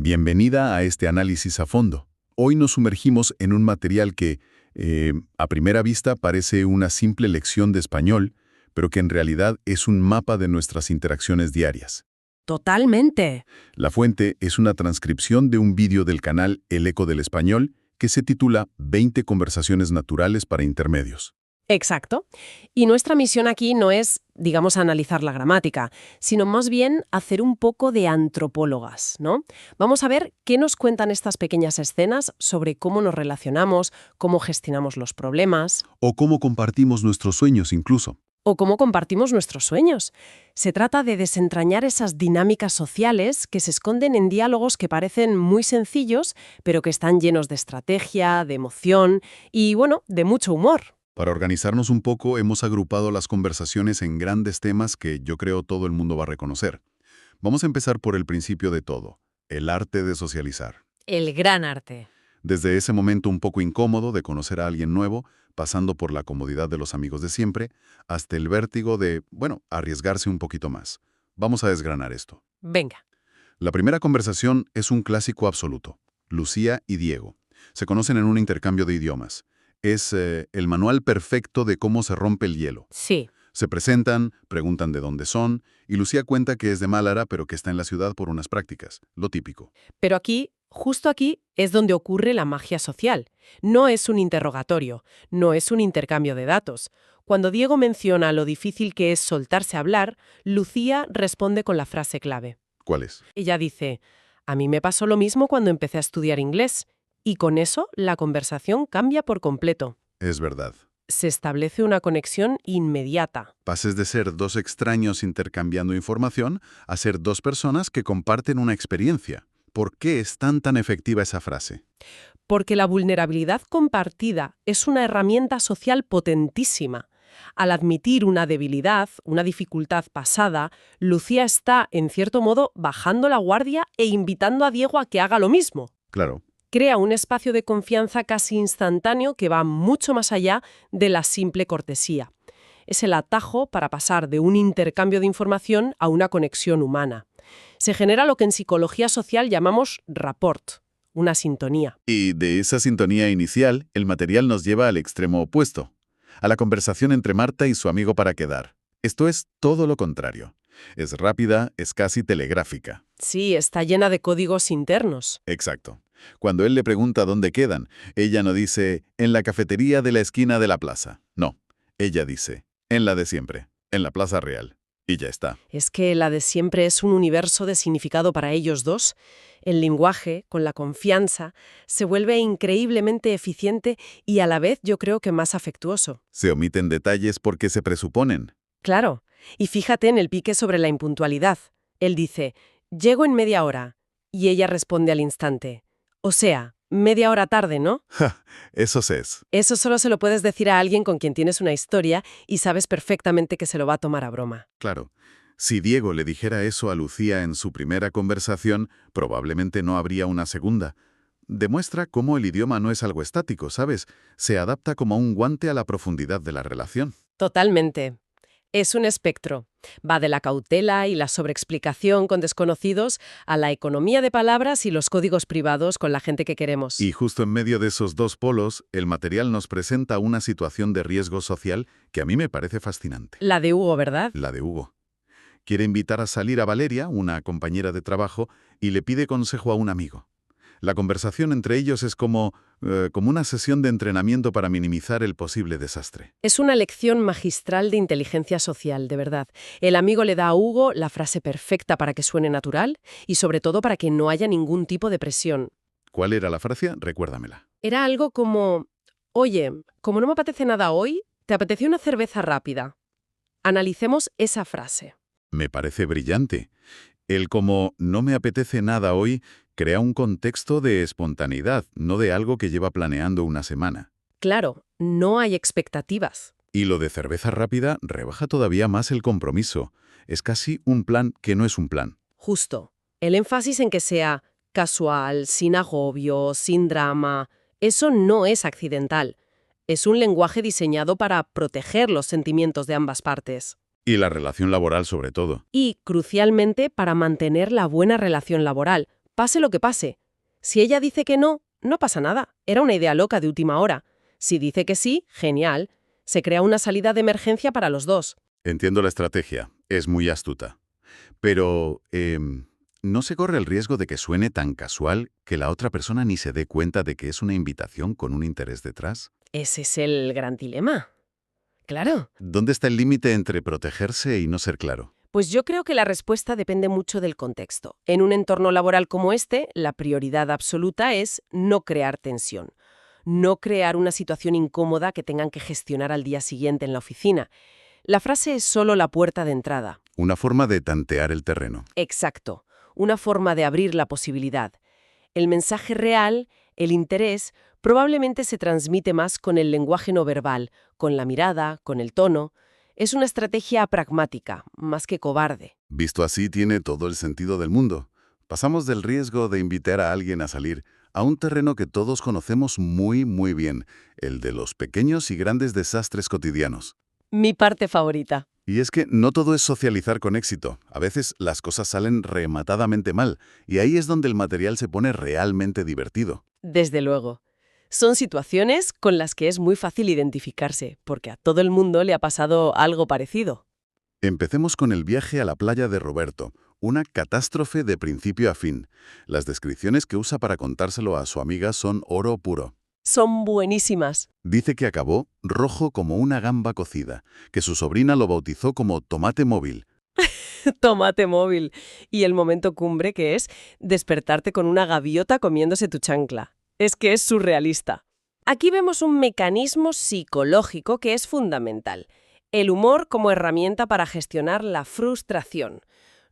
Bienvenida a este análisis a fondo. Hoy nos sumergimos en un material que, a primera vista, parece una simple lección de español, pero que en realidad es un mapa de nuestras interacciones diarias. Totalmente. La fuente es una transcripción de un vídeo del canal El Eco del Español que se titula 20 conversaciones naturales para intermedios. Exacto. Y nuestra misión aquí no es, digamos, analizar la gramática, sino más bien hacer un poco de antropólogas, ¿no? Vamos a ver qué nos cuentan estas pequeñas escenas sobre cómo nos relacionamos, cómo gestionamos los problemas O cómo compartimos nuestros sueños incluso. o cómo compartimos nuestros sueños. Se trata de desentrañar esas dinámicas sociales que se esconden en diálogos que parecen muy sencillos, pero que están llenos de estrategia, de emoción y, bueno, de mucho humor. Para organizarnos un poco, hemos agrupado las conversaciones en grandes temas que yo creo todo el mundo va a reconocer. Vamos a empezar por el principio de todo, el arte de socializar. El gran arte. Desde ese momento un poco incómodo de conocer a alguien nuevo, pasando por la comodidad de los amigos de siempre, hasta el vértigo de, arriesgarse un poquito más. Vamos a desgranar esto. Venga. La primera conversación es un clásico absoluto. Lucía y Diego. Se conocen en un intercambio de idiomas. Es el manual perfecto de cómo se rompe el hielo. Sí. Se presentan, preguntan de dónde son, y Lucía cuenta que es de Málara, pero que está en la ciudad por unas prácticas. Lo típico. Pero aquí, justo aquí, es donde ocurre la magia social. No es un interrogatorio, no es un intercambio de datos. Cuando Diego menciona lo difícil que es soltarse a hablar, Lucía responde con la frase clave. ¿Cuál es? Ella dice, a mí me pasó lo mismo cuando empecé a estudiar inglés. Y con eso, la conversación cambia por completo. Es verdad. Se establece una conexión inmediata. Pases de ser dos extraños intercambiando información a ser dos personas que comparten una experiencia. ¿Por qué es tan efectiva esa frase? Porque la vulnerabilidad compartida es una herramienta social potentísima. Al admitir una debilidad, una dificultad pasada, Lucía está, en cierto modo, bajando la guardia e invitando a Diego a que haga lo mismo. Claro. Crea un espacio de confianza casi instantáneo que va mucho más allá de la simple cortesía. Es el atajo para pasar de un intercambio de información a una conexión humana. Se genera lo que en psicología social llamamos rapport, una sintonía. Y de esa sintonía inicial, el material nos lleva al extremo opuesto, a la conversación entre Marta y su amigo para quedar. Esto es todo lo contrario. Es rápida, es casi telegráfica. Sí, está llena de códigos internos. Exacto. Cuando él le pregunta dónde quedan, ella no dice, en la cafetería de la esquina de la plaza. No, ella dice, en la de siempre, en la Plaza Real. Y ya está. Es que la de siempre es un universo de significado para ellos dos. El lenguaje, con la confianza, se vuelve increíblemente eficiente y a la vez yo creo que más afectuoso. Se omiten detalles porque se presuponen. Claro. Y fíjate en el pique sobre la impuntualidad. Él dice, llego en media hora. Y ella responde al instante. O sea, media hora tarde, ¿no? Ja, eso es. Eso solo se lo puedes decir a alguien con quien tienes una historia y sabes perfectamente que se lo va a tomar a broma. Claro. Si Diego le dijera eso a Lucía en su primera conversación, probablemente no habría una segunda. Demuestra cómo el idioma no es algo estático, ¿sabes? Se adapta como un guante a la profundidad de la relación. Totalmente. Es un espectro. Va de la cautela y la sobreexplicación con desconocidos a la economía de palabras y los códigos privados con la gente que queremos. Y justo en medio de esos dos polos, el material nos presenta una situación de riesgo social que a mí me parece fascinante. La de Hugo, ¿verdad? La de Hugo. Quiere invitar a salir a Valeria, una compañera de trabajo, y le pide consejo a un amigo. La conversación entre ellos es como una sesión de entrenamiento para minimizar el posible desastre. Es una lección magistral de inteligencia social, de verdad. El amigo le da a Hugo la frase perfecta para que suene natural y sobre todo para que no haya ningún tipo de presión. ¿Cuál era la frase? Recuérdamela. Era algo como, oye, como no me apetece nada hoy, ¿te apetece una cerveza rápida? Analicemos esa frase. Me parece brillante. El como no me apetece nada hoy crea un contexto de espontaneidad, no de algo que lleva planeando una semana. Claro, no hay expectativas. Y lo de cerveza rápida rebaja todavía más el compromiso. Es casi un plan que no es un plan. Justo. El énfasis en que sea casual, sin agobio, sin drama, eso no es accidental. Es un lenguaje diseñado para proteger los sentimientos de ambas partes. Y la relación laboral sobre todo. Y, crucialmente, para mantener la buena relación laboral, pase lo que pase. Si ella dice que no, no pasa nada. Era una idea loca de última hora. Si dice que sí, genial. Se crea una salida de emergencia para los dos. Entiendo la estrategia. Es muy astuta. Pero, ¿no se corre el riesgo de que suene tan casual que la otra persona ni se dé cuenta de que es una invitación con un interés detrás? Ese es el gran dilema. Claro. ¿Dónde está el límite entre protegerse y no ser claro? Pues yo creo que la respuesta depende mucho del contexto. En un entorno laboral como este, la prioridad absoluta es no crear tensión, no crear una situación incómoda que tengan que gestionar al día siguiente en la oficina. La frase es solo la puerta de entrada. Una forma de tantear el terreno. Exacto, una forma de abrir la posibilidad. El mensaje real, el interés, probablemente se transmite más con el lenguaje no verbal, con la mirada, con el tono. Es una estrategia pragmática, más que cobarde. Visto así, tiene todo el sentido del mundo. Pasamos del riesgo de invitar a alguien a salir a un terreno que todos conocemos muy bien, el de los pequeños y grandes desastres cotidianos. Mi parte favorita. Y es que no todo es socializar con éxito. A veces las cosas salen rematadamente mal, y ahí es donde el material se pone realmente divertido. Desde luego. Son situaciones con las que es muy fácil identificarse, porque a todo el mundo le ha pasado algo parecido. Empecemos con el viaje a la playa de Roberto, una catástrofe de principio a fin. Las descripciones que usa para contárselo a su amiga son oro puro. Son buenísimas. Dice que acabó rojo como una gamba cocida, que su sobrina lo bautizó como tomate móvil. Tomate móvil. Y el momento cumbre que es despertarte con una gaviota comiéndose tu chancla. Es que es surrealista. Aquí vemos un mecanismo psicológico que es fundamental. El humor como herramienta para gestionar la frustración.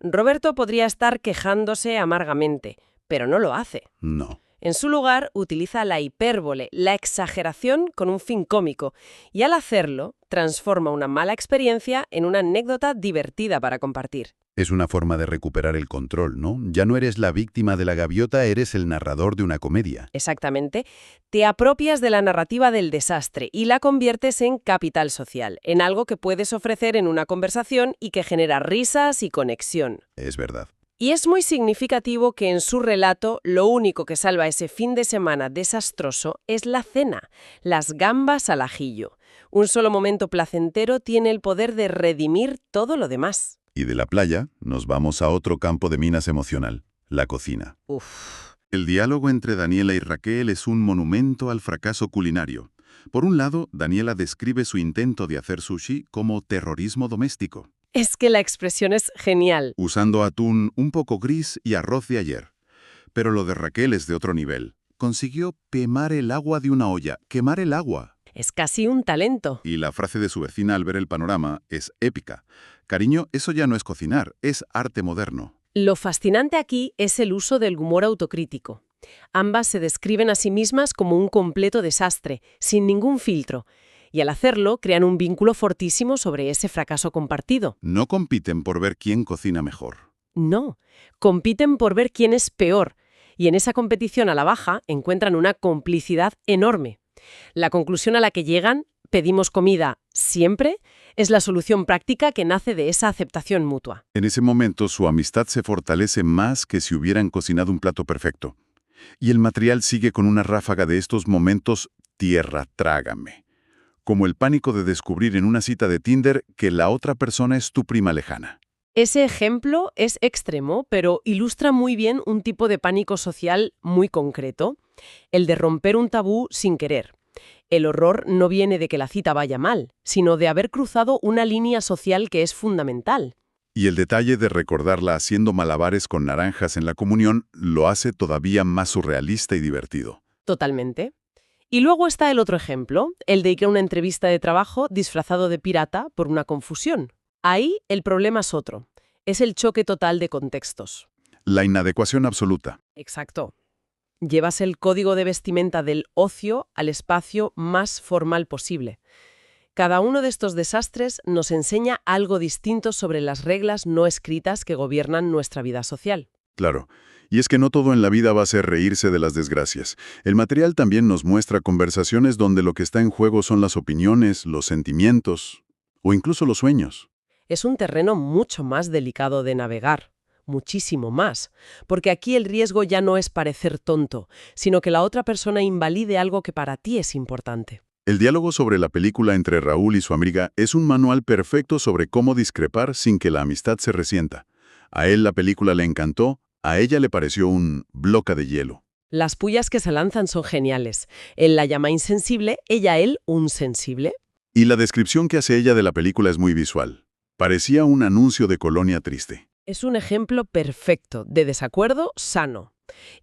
Roberto podría estar quejándose amargamente, pero no lo hace. No. En su lugar, utiliza la hipérbole, la exageración con un fin cómico, y al hacerlo, transforma una mala experiencia en una anécdota divertida para compartir. Es una forma de recuperar el control, ¿no? Ya no eres la víctima de la gaviota, eres el narrador de una comedia. Exactamente. Te apropias de la narrativa del desastre y la conviertes en capital social, en algo que puedes ofrecer en una conversación y que genera risas y conexión. Es verdad. Y es muy significativo que en su relato lo único que salva ese fin de semana desastroso es la cena, las gambas al ajillo. Un solo momento placentero tiene el poder de redimir todo lo demás. Y de la playa nos vamos a otro campo de minas emocional, la cocina. Uf. El diálogo entre Daniela y Raquel es un monumento al fracaso culinario. Por un lado, Daniela describe su intento de hacer sushi como terrorismo doméstico, Es que la expresión es genial. usando atún un poco gris y arroz de ayer. Pero lo de Raquel es de otro nivel. Consiguió quemar el agua de una olla, quemar el agua. Es casi un talento. Y la frase de su vecina al ver el panorama es épica. Cariño, eso ya no es cocinar, es arte moderno. Lo fascinante aquí es el uso del humor autocrítico. Ambas se describen a sí mismas como un completo desastre, sin ningún filtro, y al hacerlo crean un vínculo fortísimo sobre ese fracaso compartido. No compiten por ver quién cocina mejor. No, compiten por ver quién es peor, y en esa competición a la baja encuentran una complicidad enorme. La conclusión a la que llegan, pedimos comida siempre, es la solución práctica que nace de esa aceptación mutua. En ese momento su amistad se fortalece más que si hubieran cocinado un plato perfecto. Y el material sigue con una ráfaga de estos momentos tierra trágame. Como el pánico de descubrir en una cita de Tinder que la otra persona es tu prima lejana. Ese ejemplo es extremo, pero ilustra muy bien un tipo de pánico social muy concreto, el de romper un tabú sin querer. El horror no viene de que la cita vaya mal, sino de haber cruzado una línea social que es fundamental. Y el detalle de recordarla haciendo malabares con naranjas en la comunión lo hace todavía más surrealista y divertido. Totalmente. Y luego está el otro ejemplo, el de ir a una entrevista de trabajo disfrazado de pirata por una confusión. Ahí el problema es otro. Es el choque total de contextos. La inadecuación absoluta. Exacto. Llevas el código de vestimenta del ocio al espacio más formal posible. Cada uno de estos desastres nos enseña algo distinto sobre las reglas no escritas que gobiernan nuestra vida social. Claro. Y es que no todo en la vida va a ser reírse de las desgracias. El material también nos muestra conversaciones donde lo que está en juego son las opiniones, los sentimientos o incluso los sueños. Es un terreno mucho más delicado de navegar, muchísimo más, porque aquí el riesgo ya no es parecer tonto, sino que la otra persona invalide algo que para ti es importante. El diálogo sobre la película entre Raúl y su amiga es un manual perfecto sobre cómo discrepar sin que la amistad se resienta. A él la película le encantó, a ella le pareció un bloque de hielo. Las pullas que se lanzan son geniales. Él la llama insensible, ella a él un sensible. Y la descripción que hace ella de la película es muy visual. Parecía un anuncio de colonia triste. Es un ejemplo perfecto de desacuerdo sano.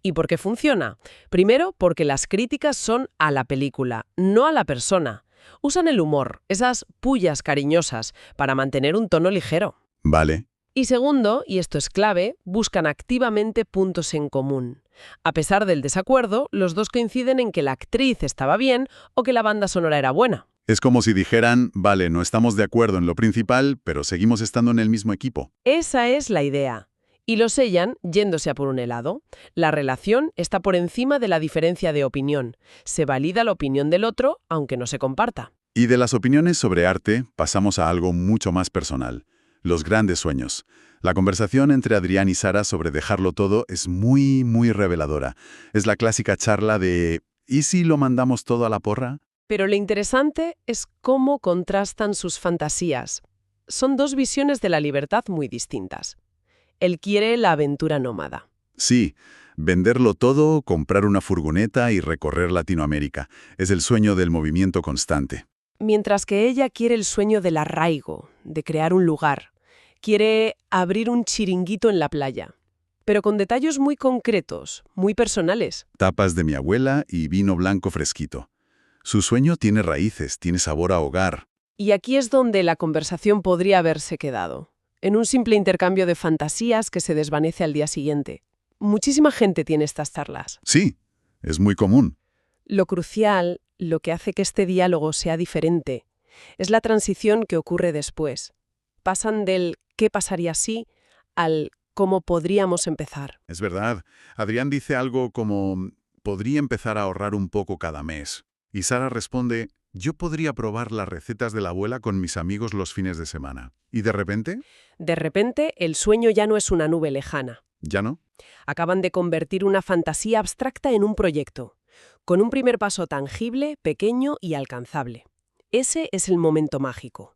¿Y por qué funciona? Primero, porque las críticas son a la película, no a la persona. Usan el humor, esas pullas cariñosas, para mantener un tono ligero. Vale. Y segundo, y esto es clave, buscan activamente puntos en común. A pesar del desacuerdo, los dos coinciden en que la actriz estaba bien o que la banda sonora era buena. Es como si dijeran, vale, no estamos de acuerdo en lo principal, pero seguimos estando en el mismo equipo. Esa es la idea. Y lo sellan yéndose a por un helado. La relación está por encima de la diferencia de opinión. Se valida la opinión del otro, aunque no se comparta. Y de las opiniones sobre arte, pasamos a algo mucho más personal. Los grandes sueños. La conversación entre Adrián y Sara sobre dejarlo todo es muy, muy reveladora. Es la clásica charla de ¿y si lo mandamos todo a la porra? Pero lo interesante es cómo contrastan sus fantasías. Son dos visiones de la libertad muy distintas. Él quiere la aventura nómada. Sí, venderlo todo, comprar una furgoneta y recorrer Latinoamérica. Es el sueño del movimiento constante. Mientras que ella quiere el sueño del arraigo, de crear un lugar. Quiere abrir un chiringuito en la playa, pero con detalles muy concretos, muy personales. Tapas de mi abuela y vino blanco fresquito. Su sueño tiene raíces, tiene sabor a hogar. Y aquí es donde la conversación podría haberse quedado, en un simple intercambio de fantasías que se desvanece al día siguiente. Muchísima gente tiene estas charlas. Sí, es muy común. Lo crucial, lo que hace que este diálogo sea diferente, es la transición que ocurre después. Pasan del ¿qué pasaría si? Al ¿cómo podríamos empezar? Es verdad. Adrián dice algo como podría empezar a ahorrar un poco cada mes. Y Sara responde, yo podría probar las recetas de la abuela con mis amigos los fines de semana. ¿Y de repente? De repente, el sueño ya no es una nube lejana. ¿Ya no? Acaban de convertir una fantasía abstracta en un proyecto, con un primer paso tangible, pequeño y alcanzable. Ese es el momento mágico.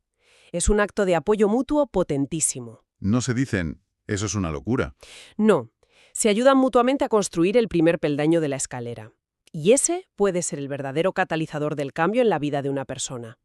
Es un acto de apoyo mutuo potentísimo. No se dicen, eso es una locura. No, se ayudan mutuamente a construir el primer peldaño de la escalera. Y ese puede ser el verdadero catalizador del cambio en la vida de una persona.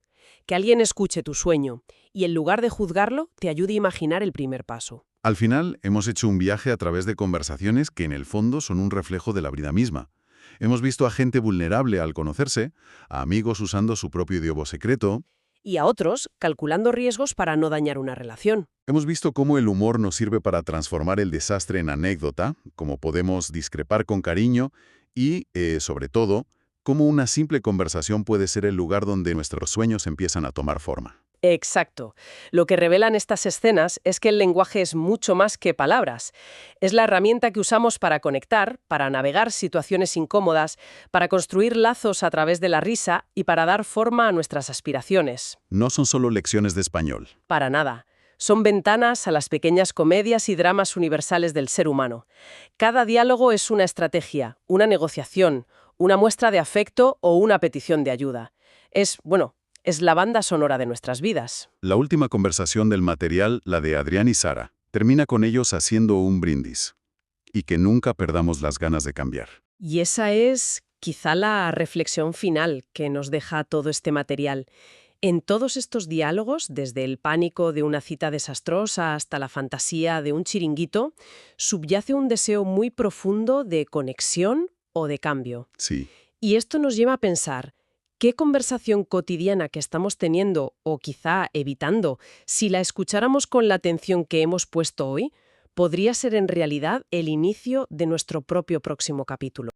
Que alguien escuche tu sueño y en lugar de juzgarlo, te ayude a imaginar el primer paso. Al final, hemos hecho un viaje a través de conversaciones que en el fondo son un reflejo de la vida misma. Hemos visto a gente vulnerable al conocerse, a amigos usando su propio idioma secreto. Y a otros, calculando riesgos para no dañar una relación. Hemos visto cómo el humor nos sirve para transformar el desastre en anécdota, cómo podemos discrepar con cariño y, sobre todo, cómo una simple conversación puede ser el lugar donde nuestros sueños empiezan a tomar forma. Exacto. Lo que revelan estas escenas es que el lenguaje es mucho más que palabras. Es la herramienta que usamos para conectar, para navegar situaciones incómodas, para construir lazos a través de la risa y para dar forma a nuestras aspiraciones. No son solo lecciones de español. Para nada. Son ventanas a las pequeñas comedias y dramas universales del ser humano. Cada diálogo es una estrategia, una negociación, una muestra de afecto o una petición de ayuda. Es la banda sonora de nuestras vidas. La última conversación del material, la de Adrián y Sara, termina con ellos haciendo un brindis. Y que nunca perdamos las ganas de cambiar. Y esa es quizá la reflexión final que nos deja todo este material. En todos estos diálogos, desde el pánico de una cita desastrosa hasta la fantasía de un chiringuito, subyace un deseo muy profundo de conexión o de cambio. Sí. Y esto nos lleva a pensar, ¿qué conversación cotidiana que estamos teniendo o quizá evitando, si la escucháramos con la atención que hemos puesto hoy, podría ser en realidad el inicio de nuestro propio próximo capítulo?